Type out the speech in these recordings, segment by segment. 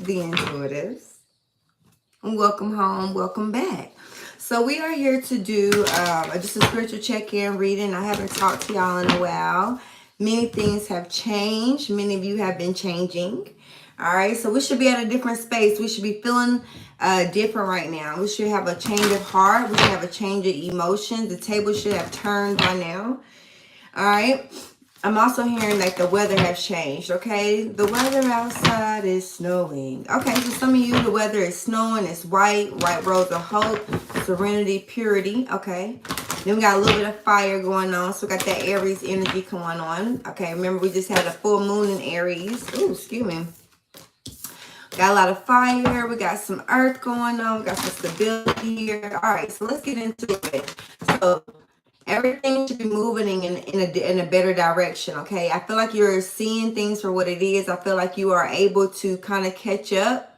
the intuitives. Welcome home, welcome back. So we are here to do just a spiritual check-in reading. I haven't talked to y'all in a while. Many things have changed. Many of you have been changing. All right, so we should be at a different space. We should be feeling different right now. We should have a change of heart. We should have a change of emotions. The table should have turned by now. All right. I'm also hearing like the weather has changed, okay? The weather outside is snowing. Okay, so some of you, the weather is snowing. It's white rose of hope, serenity, purity, okay? Then we got a little bit of fire going on. So we got that Aries energy going on. Okay, remember we just had a full moon in Aries. Ooh, excuse me. Got a lot of fire. We got some earth going on. We got some stability here. All right, so let's get into it. So everything should be moving in a better direction, okay? I feel like you're seeing things for what it is. I feel like you are able to kind of catch up.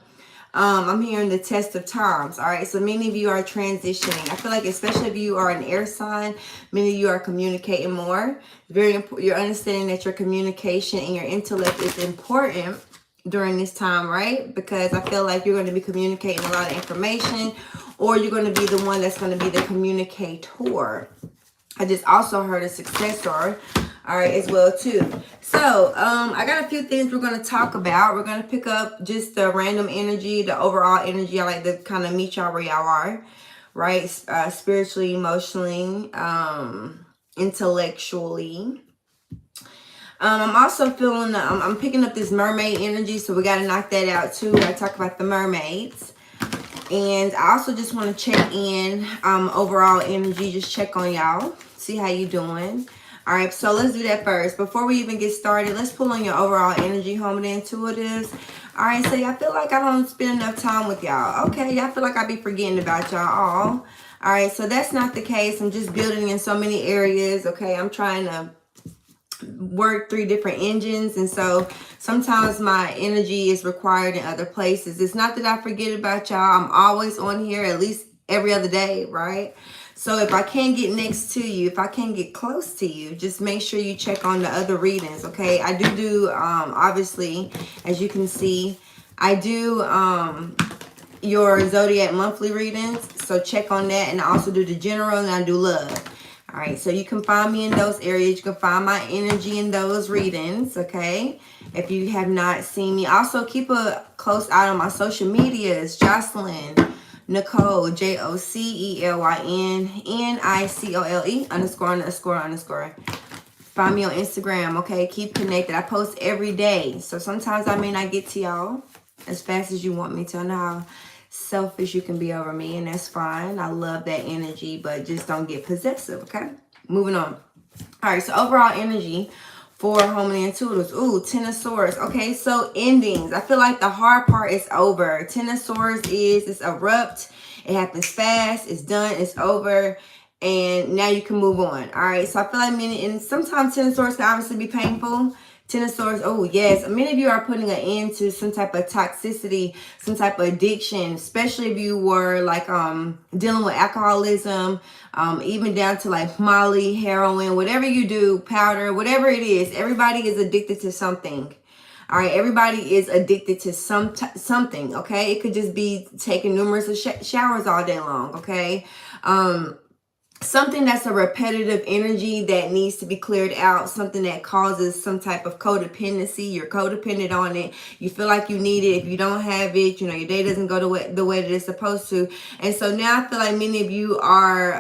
I'm hearing the test of times, all right? So many of you are transitioning. I feel like especially if you are an air sign, many of you are communicating more. Very important. You're understanding that your communication and your intellect is important during this time, right? Because I feel like you're going to be communicating a lot of information, or you're going to be the one that's going to be the communicator. I just also heard a successor, all right, as well too. So I got a few things we're going to talk about. We're going to pick up just the random energy, the overall energy. I like to kind of meet y'all where y'all are, right? Spiritually, emotionally, intellectually. I'm also feeling, I'm picking up this mermaid energy, so we got to knock that out too. I talk about the mermaids. And I also just want to check in overall energy, just check on y'all, see how you doing. All right, so let's do that first. Before we even get started, let's pull on your overall energy, home and intuitives. All right, so y'all feel like I don't spend enough time with y'all. Okay, y'all feel like I be forgetting about y'all all. All right, so that's not the case. I'm just building in so many areas. Okay, I'm trying to work 3 different engines, and so sometimes my energy is required in other places. It's not that I forget about y'all. I'm always on here at least every other day, right? So if I can't get next to you, if I can't get close to you, just make sure you check on the other readings, okay? I do obviously, as you can see, I do your zodiac monthly readings, so check on that. And I also do the general, and I do love. All right, so you can find me in those areas. You can find my energy in those readings, okay? If you have not seen me. Also, keep a close eye on my social medias. Jocelyn, Nicole, JoceBizzMindYours. Find me on Instagram, okay? Keep connected. I post every day. So sometimes I may not get to y'all as fast as you want me to. I know how selfish you can be over me, and that's fine. I love that energy, but just don't get possessive, okay? Moving on. All right, so overall energy for home and intuitives. Ooh, Ten of Swords. Okay, so endings. I feel like the hard part is over. Ten of Swords it's abrupt. It happens fast. It's done. It's over. And now you can move on. All right, so I feel like and sometimes Ten of Swords can obviously be painful. Ten of Swords, oh yes, many of you are putting an end to some type of toxicity, some type of addiction, especially if you were like dealing with alcoholism, even down to like Molly, heroin, whatever you do, powder, whatever it is. Everybody is addicted to something. All right, everybody is addicted to something, okay? It could just be taking numerous showers all day long, okay? Something that's a repetitive energy that needs to be cleared out, something that causes some type of codependency. You're codependent on it. You feel like you need it. If you don't have it, you know, your day doesn't go the way that it's supposed to. And so now I feel like many of you are,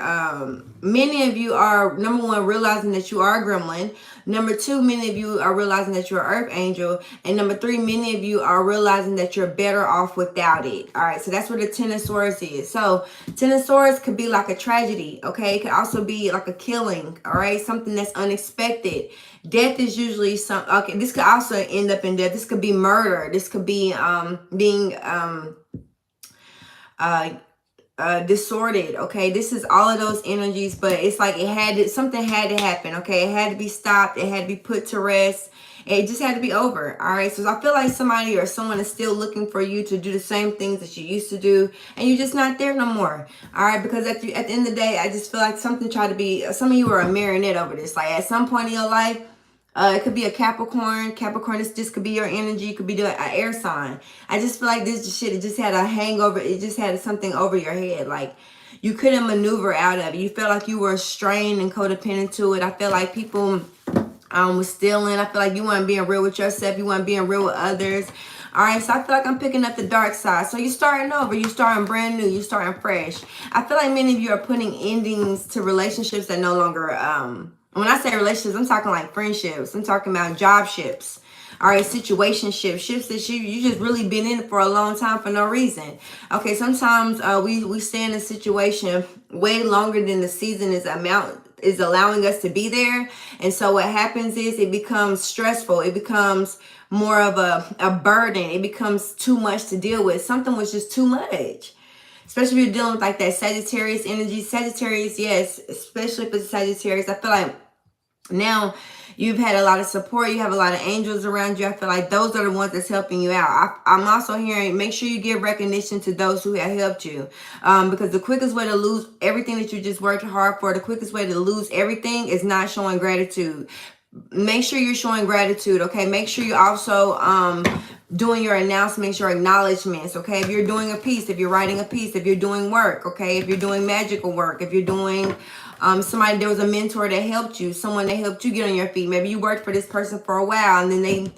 number one, realizing that you are a gremlin. Number two, many of you are realizing that you're an earth angel. And number three, many of you are realizing that you're better off without it. All right, so that's what the Ten of Swords is. So Ten of Swords could be like a tragedy, okay? It could also be like a killing, all right? Something that's unexpected. Death is usually okay, this could also end up in death. This could be murder. This could be being disordered, okay? This is all of those energies, but it's like something had to happen, okay? It had to be stopped. It had to be put to rest. It just had to be over, all right? So I feel like somebody or someone is still looking for you to do the same things that you used to do, and you're just not there no more, all right? Because at the end of the day, I just feel like some of you are a marionette over this. Like at some point in your life, It could be a Capricorn. Capricorn, this could be your energy. It could be an air sign. I just feel like this shit, it just had a hangover. It just had something over your head. Like, you couldn't maneuver out of it. You felt like you were strained and codependent to it. I feel like people was stealing. I feel like you weren't being real with yourself. You weren't being real with others. All right, so I feel like I'm picking up the dark side. So you're starting over. You're starting brand new. You're starting fresh. I feel like many of you are putting endings to relationships that no longer, when I say relationships, I'm talking like friendships. I'm talking about job ships. All right, situationships, ships that you just really been in for a long time for no reason. Okay, sometimes we stay in a situation way longer than the season is allowing us to be there. And so what happens is it becomes stressful. It becomes more of a burden. It becomes too much to deal with. Something was just too much. Especially if you're dealing with like that Sagittarius energy. Sagittarius, yes, especially if it's Sagittarius. I feel like now you've had a lot of support. You have a lot of angels around you. I feel like those are the ones that's helping you out. I'm also hearing, make sure you give recognition to those who have helped you. Because the quickest way to lose everything that you just worked hard for, the quickest way to lose everything is not showing gratitude. Make sure you're showing gratitude, okay? Make sure you're also doing your announcements, your acknowledgments, okay? If you're doing a piece, if you're writing a piece, if you're doing work, okay? If you're doing magical work, if you're doing somebody, there was a mentor that helped you, someone that helped you get on your feet. Maybe you worked for this person for a while and then they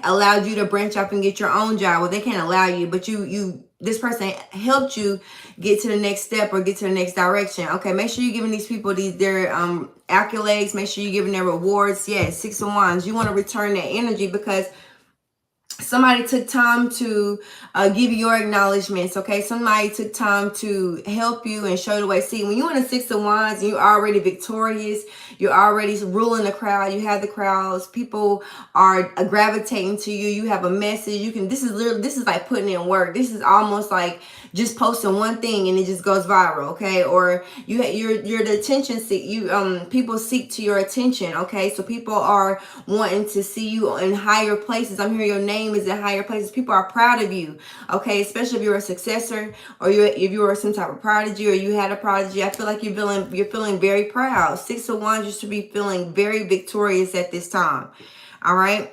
allowed you to branch up and get your own job. Well, they can't allow you, but this person helped you get to the next step or get to the next direction. Okay, make sure you're giving these people their accolades. Make sure you're giving their rewards. Yes, 6 of Wands. You want to return that energy because somebody took time to give you your acknowledgments, okay? Somebody took time to help you and show the way. See, when you're in a 6 of Wands and you're already victorious, you're already ruling the crowd, you have the crowds, people are gravitating to you, you have a message, this is like putting in work. This is almost like just posting one thing and it just goes viral, okay? Or you're the attention seek. People seek to your attention, okay? So people are wanting to see you in higher places. I'm hearing your name is in higher places. People are proud of you, okay? Especially if you're a successor or if you were some type of prodigy or you had a prodigy. I feel like you're feeling very proud. 6 of Wands, you should be feeling very victorious at this time, all right?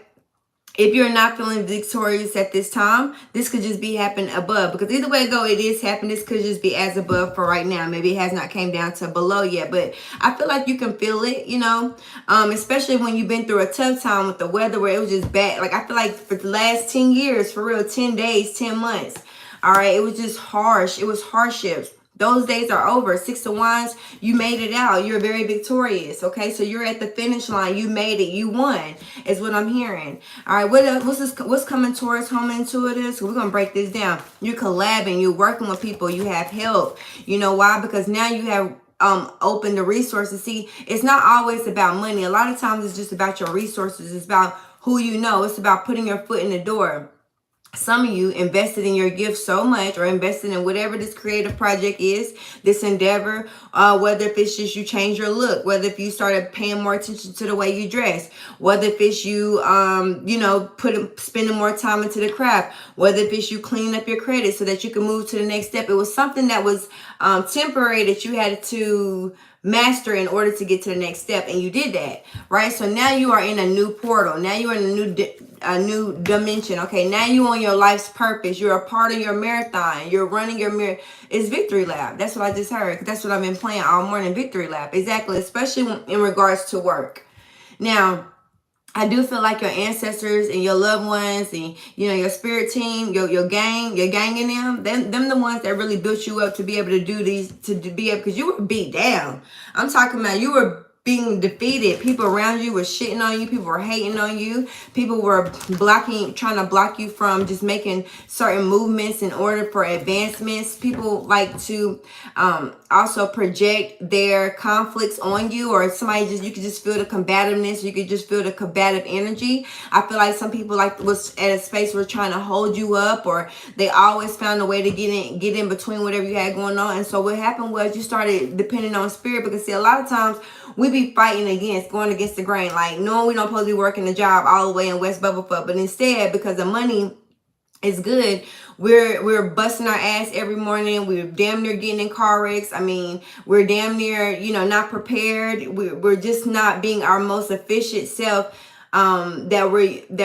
If you're not feeling victorious at this time, this could just be happening above. Because either way go, it is happening. This could just be as above for right now. Maybe it has not came down to below yet. But I feel like you can feel it, you know. Especially when you've been through a tough time with the weather where it was just bad. Like I feel like for the last 10 years, for real, 10 days, 10 months. All right, it was just harsh. It was hardships. Those days are over. 6 of Wands, you made it out. You're very victorious, okay? So you're at the finish line. You made it. You won, is what I'm hearing. All right, what's coming towards home intuitives? We're going to break this down. You're collabing. You're working with people. You have help. You know why? Because now you have opened the resources. See, it's not always about money. A lot of times it's just about your resources. It's about who you know. It's about putting your foot in the door. Some of you invested in your gift so much or invested in whatever this creative project is, this endeavor, whether if it's just you change your look, whether if you started paying more attention to the way you dress, whether if it's you, spending more time into the craft, whether if it's you cleaning up your credit so that you can move to the next step. It was something that was temporary that you had to master in order to get to the next step, and you did that, right? So now you are in a new portal. Now you're in a new dimension. Okay, now you're on your life's purpose. You're a part of your marathon. You're running your it's victory lap. That's what I just heard. That's what I've been playing all morning. Victory lap, exactly. Especially in regards to work. Now, I do feel like your ancestors and your loved ones and, your spirit team, your gang and them the ones that really built you up to be able to do these, because you were beat down. I'm talking about you were being defeated. People around you were shitting on you. People were hating on you. People were trying to block you from just making certain movements in order for advancements. People like to also project their conflicts on you, or you could just feel the combativeness. You could just feel the combative energy. I feel like some people was at a space where trying to hold you up, or they always found a way to get in between whatever you had going on. And so what happened was you started depending on spirit, because see, a lot of times we be going against the grain, like knowing we don't supposed to be working the job all the way in West Bubblefoot, but instead, because the money is good, we're busting our ass every morning. We're damn near getting in car wrecks. I mean, we're damn near, not prepared. We're just not being our most efficient self. that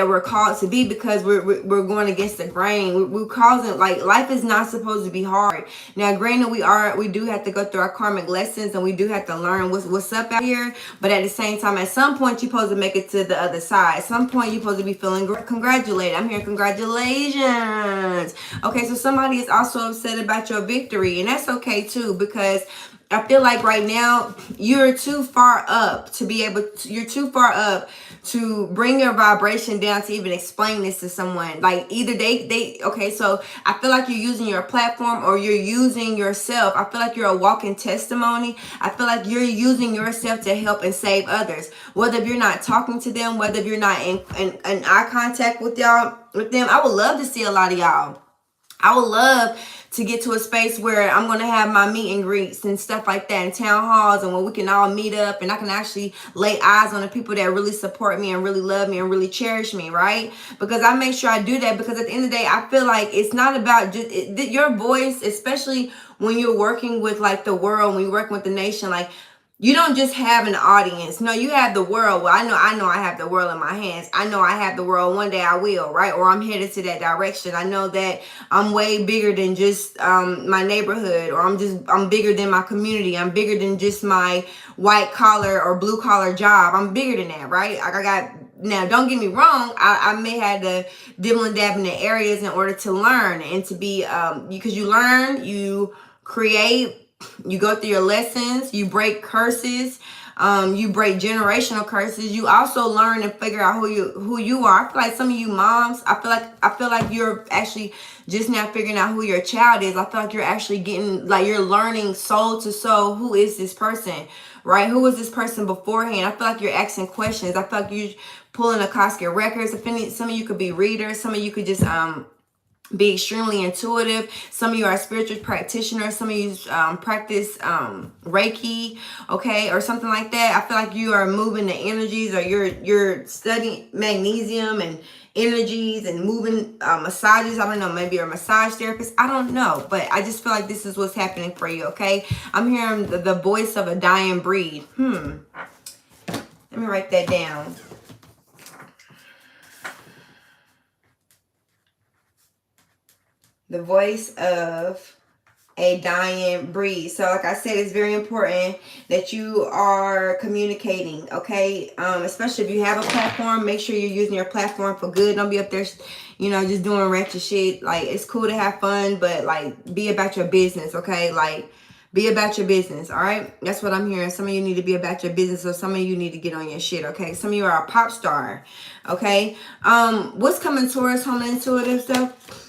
we're called to be, because we're going against the grain. We're causing, like, life is not supposed to be hard. Now, granted, we do have to go through our karmic lessons, and we do have to learn what's up out here. But at the same time, at some point, you're supposed to make it to the other side. At some point, you're supposed to be feeling congratulated. I'm hearing congratulations. Okay, so somebody is also upset about your victory, and that's okay too, because I feel like right now you're too far up to be able to, you're too far up to bring your vibration down to even explain this to someone. Like, either okay, so I feel like you're using your platform, or you're using yourself. I feel like you're a walking testimony. I feel like you're using yourself to help and save others. Whether if you're not talking to them, whether if you're not in eye contact with them, I would love to see a lot of y'all. I would love to get to a space where I'm going to have my meet and greets and stuff like that, in town halls, and where we can all meet up and I can actually lay eyes on the people that really support me and really love me and really cherish me, right? Because I make sure I do that, because at the end of the day, I feel like it's not about just your voice, especially when you're working with, like, the world, when you're working with the nation. Like, you don't just have an audience. No, you have the world. Well, I know I have the world in my hands. I know I have the world. One day I will, right? Or I'm headed to that direction. I know that I'm way bigger than just my neighborhood, or I'm bigger than my community. I'm bigger than just my white collar or blue collar job. I'm bigger than that, right? I got, now, don't get me wrong, I may have to dibble and dab in the areas in order to learn and to be, because you learn, you create, you go through your lessons, you break curses, you break generational curses. You also learn and figure out who you are. I feel like some of you moms, I feel like you're actually just now figuring out who your child is. I feel like you're actually getting, like, you're learning soul to soul, who is this person, right? Who was this person beforehand? I feel like you're asking questions. I feel like you're pulling Akashic records. Some of you could be readers. Some of you could just be extremely intuitive. Some of you are spiritual practitioners. Some of you practice Reiki, okay, or something like that. I feel like you are moving the energies, or you're studying magnesium and energies and moving massages. I don't know, maybe you're a massage therapist. I don't know, but I just feel like this is what's happening for you, okay? I'm hearing the voice of a dying breed. Let me write that down. The voice of a dying breed. So like I said, it's very important that you are communicating, okay? Especially if you have a platform, make sure you're using your platform for good. Don't be up there, you know, just doing ratchet shit. Like, it's cool to have fun, but, like, be about your business, okay? Like, be about your business, all right? That's what I'm hearing. Some of you need to be about your business, or some of you need to get on your shit, okay? Some of you are a pop star, okay? What's coming towards home intuitive stuff?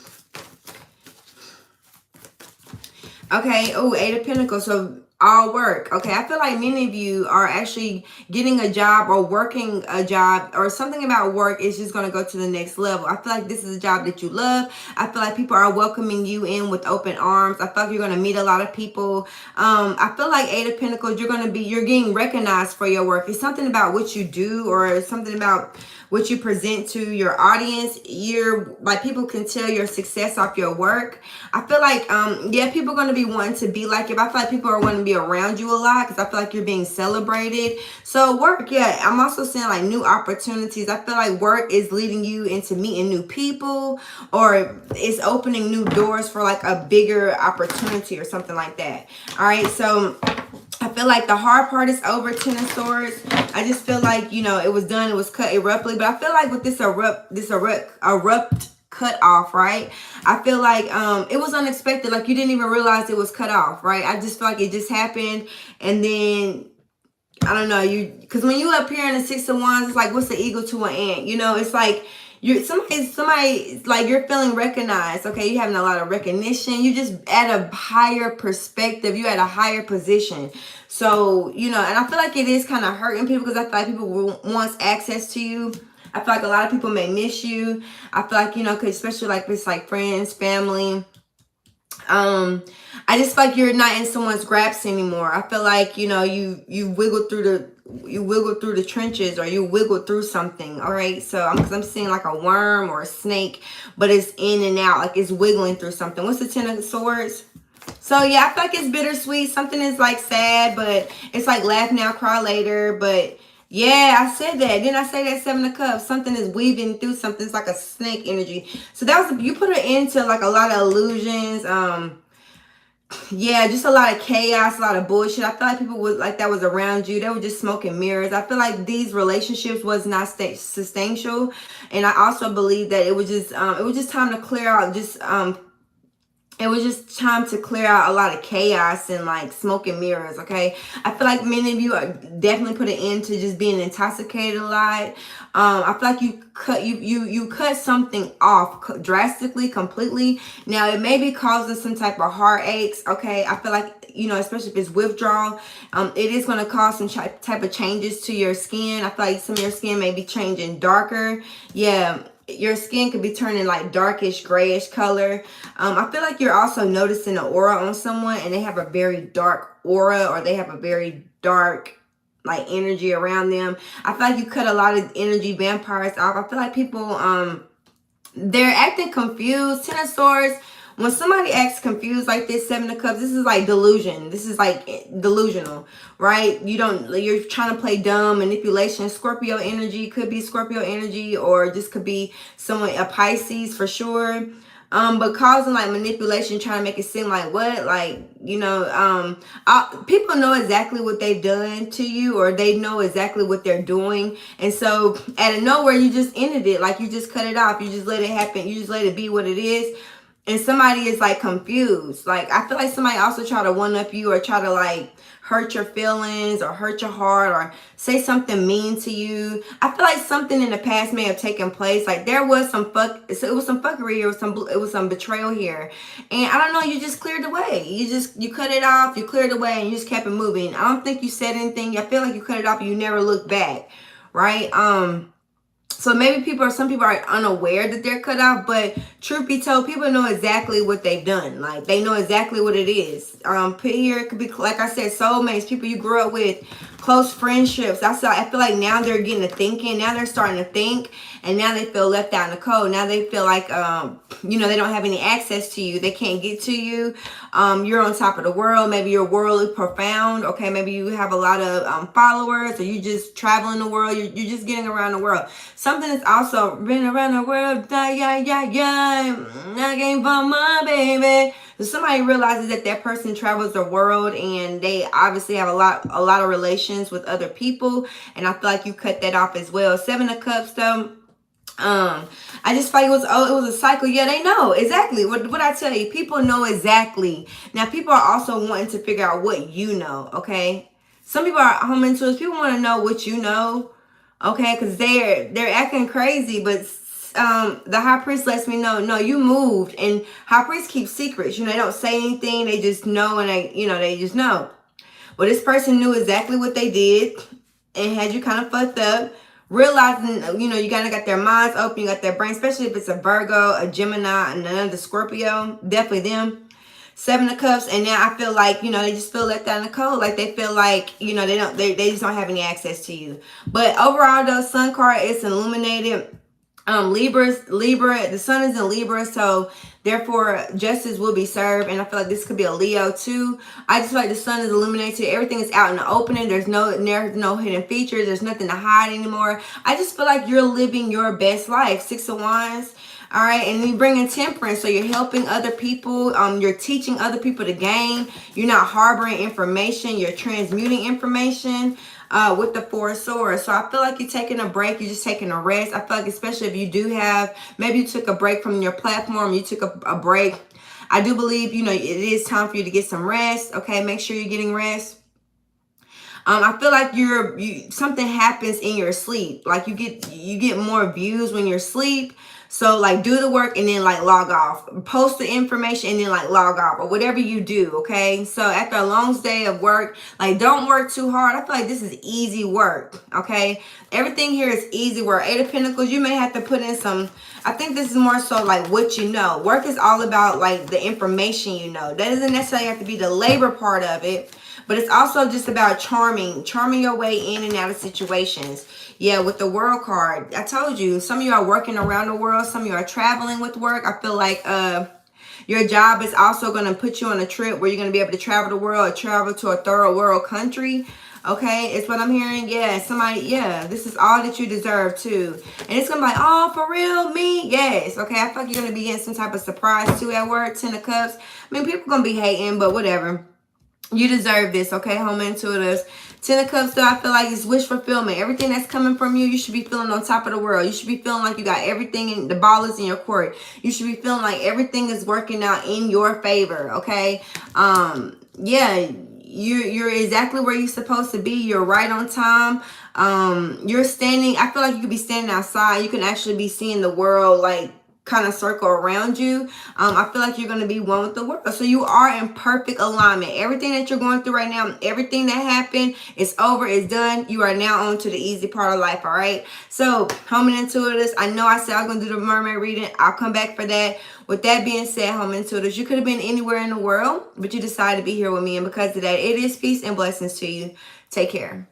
Okay, oh, 8 of Pentacles, so all work. Okay, I feel like many of you are actually getting a job or working a job, or something about work is just going to go to the next level. I feel like this is a job that you love. I feel like people are welcoming you in with open arms. I feel like you're going to meet a lot of people. I feel like 8 of Pentacles, you're getting recognized for your work. It's something about what you do, or something about what you present to your audience. You're like, people can tell your success off your work. I feel like, yeah, people are going to be wanting to be like you, but I feel like people are wanting to be around you a lot, because I feel like you're being celebrated. So work, yeah, I'm also seeing, like, new opportunities. I feel like work is leading you into meeting new people, or it's opening new doors for, like, a bigger opportunity or something like that. All right, so I feel like the hard part is over, 10 of Swords. I just feel like, you know, it was done, it was cut abruptly. But I feel like with this abrupt cut off, right? I feel like it was unexpected. Like, you didn't even realize it was cut off, right? I just feel like it just happened. And then, I don't know, because when you appear in the 6 of Wands, it's like, what's the eagle to an ant? You know, it's like, somebody, like, you're feeling recognized, okay? You're having a lot of recognition. You just at a higher perspective. You at a higher position. So, you know, and I feel like it is kind of hurting people, because I feel like people want access to you. I feel like a lot of people may miss you. I feel like, you know, cause especially like this, like friends, family. I just feel like you're not in someone's grasp anymore. I feel like, you know, you wiggle through the trenches, or you wiggle through something. All right, so I'm seeing like a worm or a snake, but it's in and out, like it's wiggling through something. What's the 10 of Swords? So yeah, I feel like it's bittersweet. Something is like sad, but it's like laugh now, cry later. But Yeah, I said that. Didn't I say that? Seven of Cups. Something is weaving through something. It's like a snake energy. So that was, you put it into like a lot of illusions. Yeah, just a lot of chaos, a lot of bullshit. I feel like people was like that was around you. They were just smoking mirrors. I feel like these relationships was not substantial, and I also believe that it was just time to clear out it was just time to clear out a lot of chaos and like smoke and mirrors. Okay, I feel like many of you are definitely put an end to just being intoxicated a lot. I feel like you cut something off drastically, completely. Now it may be causing some type of heartaches. Okay, I feel like, you know, especially if it's withdrawal, it is going to cause some type of changes to your skin. I feel like some of your skin may be changing darker. Yeah, your skin could be turning like darkish grayish color. I feel like you're also noticing an aura on someone and they have a very dark aura, or they have a very dark like energy around them. I feel like you cut a lot of energy vampires off. I feel like people they're acting confused. Ten of Swords. When somebody acts confused like this, Seven of Cups, this is like delusion. This is like delusional, right? You're trying to play dumb, manipulation. Scorpio energy, could be Scorpio energy, or just could be someone, a Pisces for sure. But causing like manipulation, trying to make it seem like what, like, you know, people know exactly what they've done to you, or they know exactly what they're doing. And so out of nowhere, you just ended it. Like you just cut it off. You just let it happen. You just let it be what it is. And somebody is like confused. Like I feel like somebody also try to one up you, or try to like hurt your feelings, or hurt your heart, or say something mean to you. I feel like something in the past may have taken place. Like there was some it was some fuckery, it was some betrayal here. And I don't know, you just cleared away. You cut it off, you cleared away, and you just kept it moving. I don't think you said anything. I feel like you cut it off and you never looked back. Right? So maybe some people are unaware that they're cut off, but truth be told, people know exactly what they've done. Like they know exactly what it is. Put here, it could be, like I said, soulmates, people you grew up with, close friendships. I feel like now they're getting to thinking. Now they're starting to think, and now they feel left out in the cold. Now they feel like, you know, they don't have any access to you. They can't get to you. You're on top of the world. Maybe your world is profound. Okay, maybe you have a lot of followers, or you just traveling the world. You're just getting around the world. Something that's also been around the world. I came for my baby. So somebody realizes that person travels the world, and they obviously have a lot of relations with other people. And I feel like you cut that off as well. Seven of Cups though. I just feel like it was a cycle. Yeah, they know exactly what I tell you. People know exactly. Now people are also wanting to figure out what you know. Okay, some people are home intuitors. People want to know what you know. Okay, because they're acting crazy, but the high priest lets me know, no, you moved. And high priest keeps secrets. You know, they don't say anything. They just know, and they just know. Well, this person knew exactly what they did and had you kind of fucked up. Realizing, you know, you kind of got their minds open, you got their brain, especially if it's a Virgo, a Gemini, and another Scorpio. Definitely them. Seven of Cups. And now I feel like, you know, they just feel left out in the cold. Like they feel like, you know, they just don't have any access to you. But overall though, Sun card is illuminated. Libra, the sun is in Libra, so therefore justice will be served. And I feel like this could be a Leo too. I just feel like the sun is illuminated. Everything is out in the opening. There's no hidden features. There's nothing to hide anymore. I just feel like you're living your best life. Six of Wands. All right, and you bring in temperance, so you're helping other people. You're teaching other people to gain. You're not harboring information. You're transmuting information. With the Four of Swords. So I feel like you're taking a break. You're just taking a rest. I feel like especially if you do have, maybe you took a break from your platform. You took a break. I do believe, you know, it is time for you to get some rest. Okay, make sure you're getting rest. I feel like something happens in your sleep. Like you get more views when you're asleep. So like do the work and then like log off. Post the information and then like log off, or whatever you do, okay? So after a long day of work, like don't work too hard. I feel like this is easy work, okay? Everything here is easy work. Eight of Pentacles, you may have to put in some, I think this is more so like what you know. Work is all about like the information you know. That doesn't necessarily have to be the labor part of it. But it's also just about charming your way in and out of situations. Yeah, with the World card, I told you, some of you are working around the world. Some of you are traveling with work. I feel like your job is also going to put you on a trip where you're going to be able to travel the world, or travel to a third world country. Okay, it's what I'm hearing. Yeah, somebody, yeah, this is all that you deserve too. And it's gonna be like, oh, for real, me? Yes. Okay, I feel like you're gonna be getting some type of surprise too at work. 10 of Cups. I mean, people gonna be hating, but whatever. You deserve this, okay, home intuitives. 10 of Cups, though, I feel like it's wish fulfillment. Everything that's coming from you, you should be feeling on top of the world. You should be feeling like you got everything, in the ball is in your court. You should be feeling like everything is working out in your favor, okay? Yeah, you're exactly where you're supposed to be. You're right on time. You're standing, I feel like you could be standing outside. You can actually be seeing the world, like, kind of circle around you. I feel like you're going to be one with the world. So you are in perfect alignment. Everything that you're going through right now, everything that happened, is over, it's done. You are now on to the easy part of life, all right? So, home and intuitives, I know I said I was going to do the mermaid reading. I'll come back for that. With that being said, home intuitives, you could have been anywhere in the world, but you decided to be here with me. And because of that, it is peace and blessings to you. Take care.